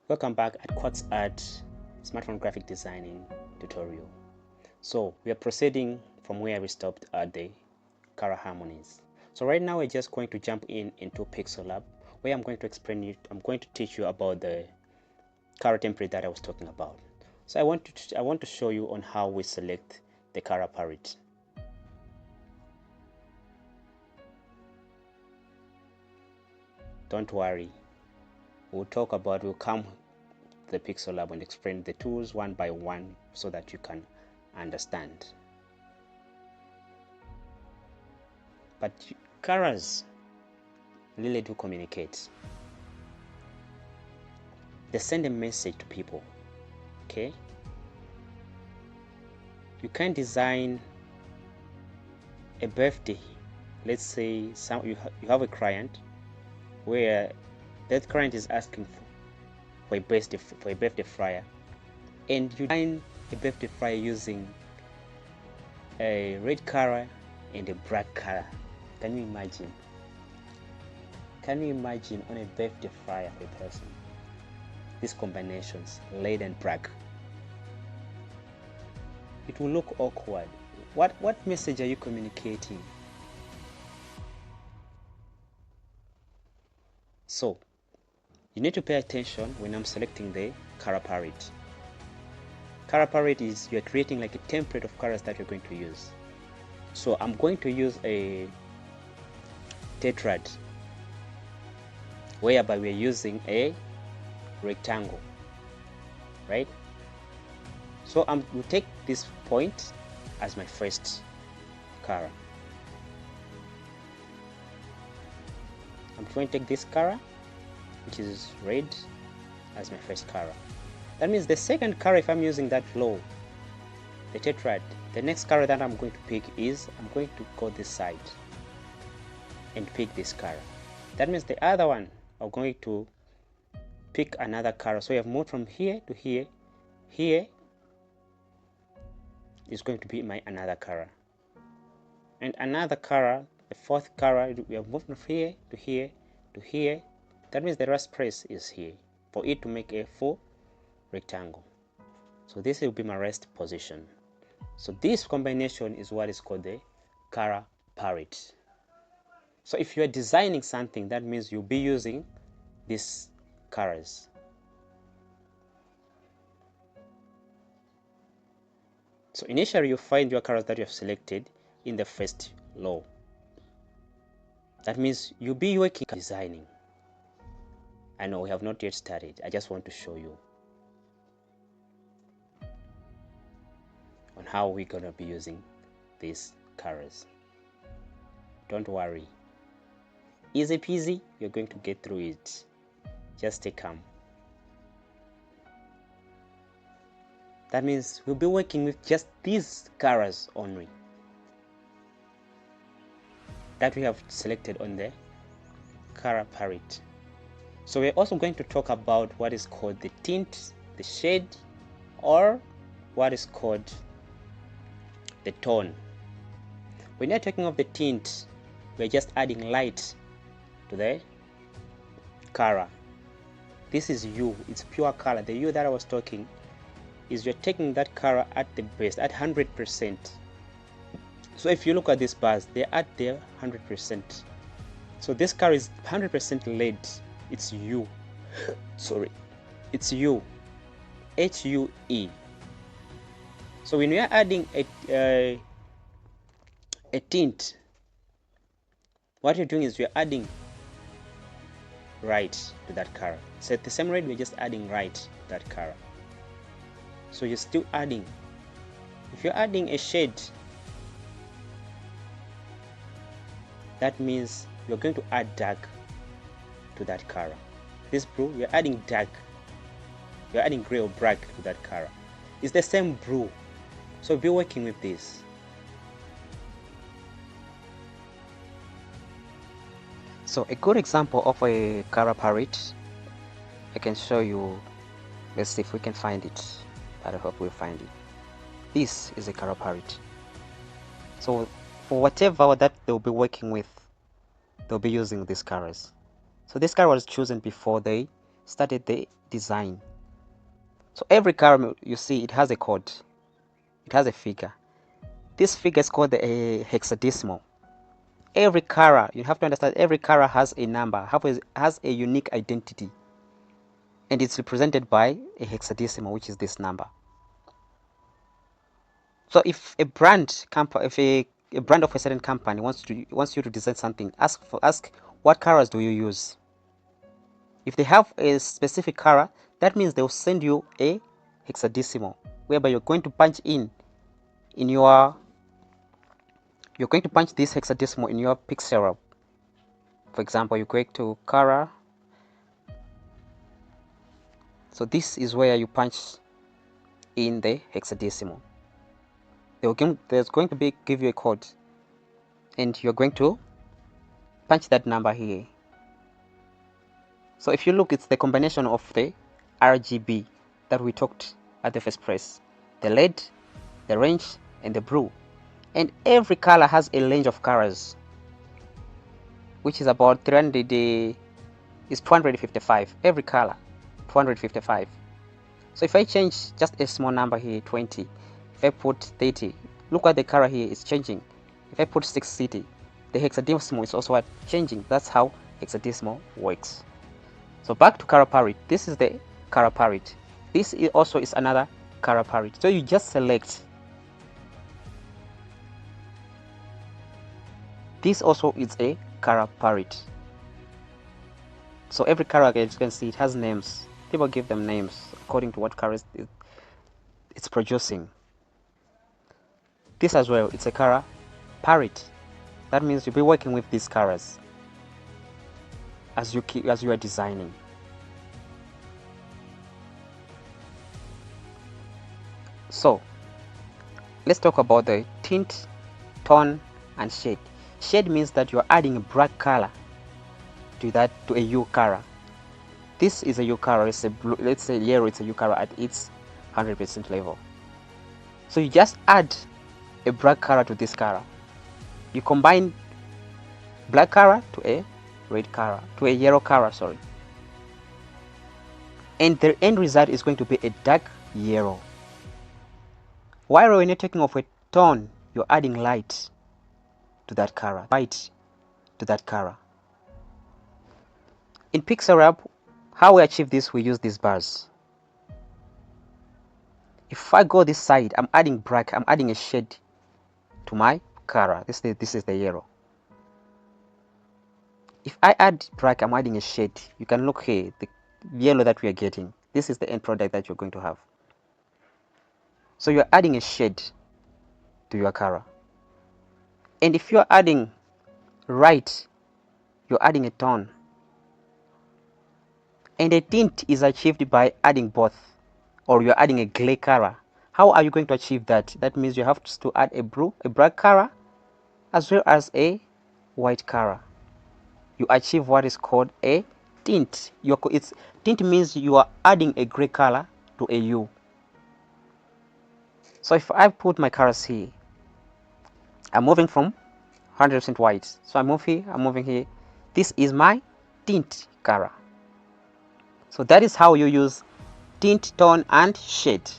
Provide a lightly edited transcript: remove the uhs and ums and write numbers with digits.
Welcome back at Quartz Art Smartphone Graphic Designing tutorial. So we are proceeding from where we stopped at the color harmonies. So right now we're just going to jump into Pixel Lab, where I'm going to teach you about the color template that I was talking about. So I want to show you on how we select the color palette. Don't worry, we'll come to the Pixel Lab and explain the tools one by one so that you can understand. But colors really do communicate. They send a message to people. Okay? You can design a birthday. Let's say you have a client where that client is asking for a birthday flyer, and you design a birthday flyer using a red color and a black color. Can you imagine? Can you imagine on a birthday flyer for a person? These combinations, red and black. It will look awkward. What message are you communicating? So, you need to pay attention when I'm selecting the color palette. Color palette is you're creating like a template of colors that you're going to use. So I'm going to use a tetrad, whereby we're using a rectangle, right? So we'll take this point as my first color. I'm going to take this color, which is red, as my first color. That means the second color, if I'm using that flow, the tetrad, the next color that I'm going to pick is, I'm going to go this side and pick this color. That means the other one, I'm going to pick another color. So we have moved from here to here. Here is going to be my another color. And another color, the fourth color, we have moved from here to here to here. That means the rest place is here for it to make a full rectangle. So this will be my rest position. So this combination is what is called the color palette. So if you are designing something, that means you'll be using these colors. So initially you find your colors that you have selected in the first row. That means you'll be working designing. I know we have not yet started. I just want to show you on how we're gonna be using these colors. Don't worry. Easy peasy, you're going to get through it. Just stay calm. That means we'll be working with just these colors only that we have selected on the color palette. So we're also going to talk about what is called the tint, the shade, or what is called the tone. When you're talking of the tint, we're just adding light to the color. This is hue, it's pure color. The hue that I was talking is you're taking that color at the base, at 100%. So if you look at these bars, they're at their 100%. So this color is 100% lead. It's hue. Sorry, it's hue. H-U-E. So when we are adding a tint, what you're doing is you're adding light to that color. So at the same rate, we're just adding light to that color. So you're still adding. If you're adding a shade, that means you're going to add dark to that color. This blue, you're adding dark. You're adding gray or black to that color. It's the same blue. So be working with this. So a good example of a color palette, I can show you. Let's see if we can find it. But I hope we'll find it. This is a color palette. So for whatever that they'll be working with, they'll be using these colors. So this color was chosen before they started the design. So every color you see, it has a code, it has a figure. This figure is called a hexadecimal. Every color, you have to understand, every color has a number, has a unique identity, and it's represented by a hexadecimal, which is this number. So if a brand a brand of a certain company wants you to design something, ask what colors do you use. If they have a specific color, that means they'll send you a hexadecimal, whereby you're going to punch this hexadecimal in your pixel. For example, you go to color. So this is where you punch in the hexadecimal. There's going to give you a code, and you're going to punch that number here. So if you look, it's the combination of the RGB that we talked at the first place, the red, the orange, and the blue. And every color has a range of colors, which is about 255. Every color, 255. So if I change just a small number here, 20, if I put 30, look at the color here is changing. If I put 60, the hexadecimal is also changing. That's how hexadecimal works. So back to color palette. This is the color palette. This also is another color palette. So you just select. This also is a color palette. So every color, as you can see, it has names. People give them names according to what colors it's producing. This as well, it's a color palette. That means you'll be working with these colors as you are designing. So let's talk about the tint, tone, and shade. Shade means that you are adding a black color to a hue color. This is a hue color. It's a blue. Let's say yellow. It's a hue color at its 100% level. So you just add a black color to this color. You combine black color to a red color, to a yellow color, sorry. And the end result is going to be a dark yellow. While when you're talking of a tone, you're adding light to that color, In PixelLab, how we achieve this, we use these bars. If I go this side, I'm adding black, I'm adding a shade to my color. This is the yellow. If I add black, I'm adding a shade. You can look here, the yellow that we are getting. This is the end product that you're going to have. So you're adding a shade to your color. And if you're adding light, you're adding a tone. And a tint is achieved by adding both, or you're adding a gray color. How are you going to achieve that? That means you have to add a black color, as well as a white color. You achieve what is called a tint. Tint means you are adding a gray color to a hue. So if I put my colors here, I'm moving from 100% white. So I move here, I'm moving here. This is my tint color. So that is how you use tint, tone, and shade.